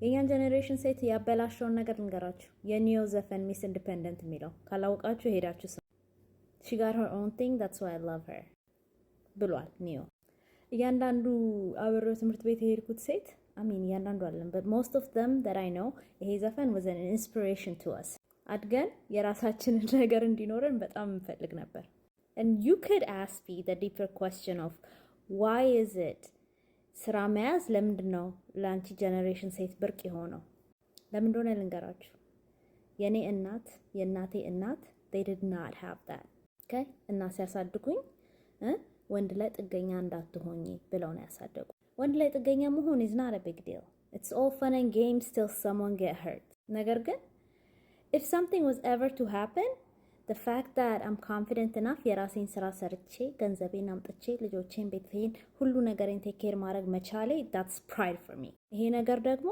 የኛን ጀኔሬሽን ሴት ያበላሸውን ነገር እንገራችሁ። የኒዮ ዘፈን ሚስ ኢንዲፔንደንት የሚለው ካላውቃችሁ ሄዳችሁ she got her own thing that's why I love her ብሏል ኒዮ። እያንዳንዱ አብሬው ትምህርት ቤት የሄድኩት ሴት እያንዳንዱ አለን but most of them that I know ይሄ ዘፈን was an inspiration to us። አድገን የራሳችንን ነገር እንዲኖረን በጣም እንፈልግ ነበር። and you could ask me the deeper question of why is it ስራ መያዝ ለምንድን ነው ለአንቺ ጀነሬሽን ሴት ብርቅ የሆነው? ለምን እንደሆነ ልንገራችሁ። የኔ እናት የእናቴ እናት they did not have that okay እና ሲያሳድጉኝ ወንድ ላይ ጥገኛ እንዳትሆኚ ብለው ነው ያሳደጉ። ወንድ ላይ ጥገኛ መሆን is not a big deal. It's all fun and games till someone get hurt. ነገር ግን if something was ever to happen, the fact that I'm confident enough የራሴን ስራ ሰርቼ ገንዘቤን አምጥቼ ልጆቼን ቤቴን ሁሉ ነገሬን ቴክ ኬር ማድረግ መቻሌ that's pride for me። ይሄ ነገር ደግሞ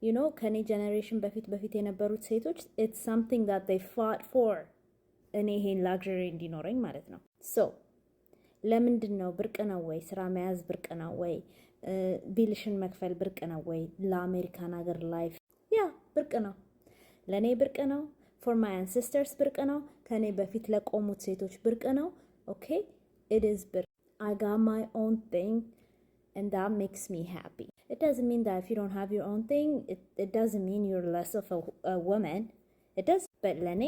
you know ከኔ ጀነሬሽን በፊት የነበሩት ሴቶች it's something that they fought for እኔ ይሄን ላግዠሪ እንዲኖረኝ ማለት ነው። so ለምንድን ነው ብርቅ ነው ወይ ስራ መያዝ ብርቅ ነው ወይ ቢልሽን መክፈል ብርቅ ነው ወይ ለአሜሪካን ሀገር ላይፍ ያ ብርቅ ነው ለኔ ብርቅ ነው for my ancestors ብርቅ ነው ከኔ በፊት ለቆሙት ሴቶች ብርቅ ነው okay it is ብርቅ I got my own thing and that makes me happy. It doesn't mean that if you don't have your own thing it doesn't mean you're less of a woman. It does but ለኔ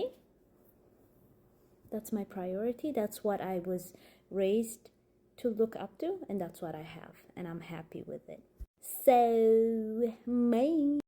that's my priority. That's what I was raised to look up to and that's what I have and I'm happy with it. So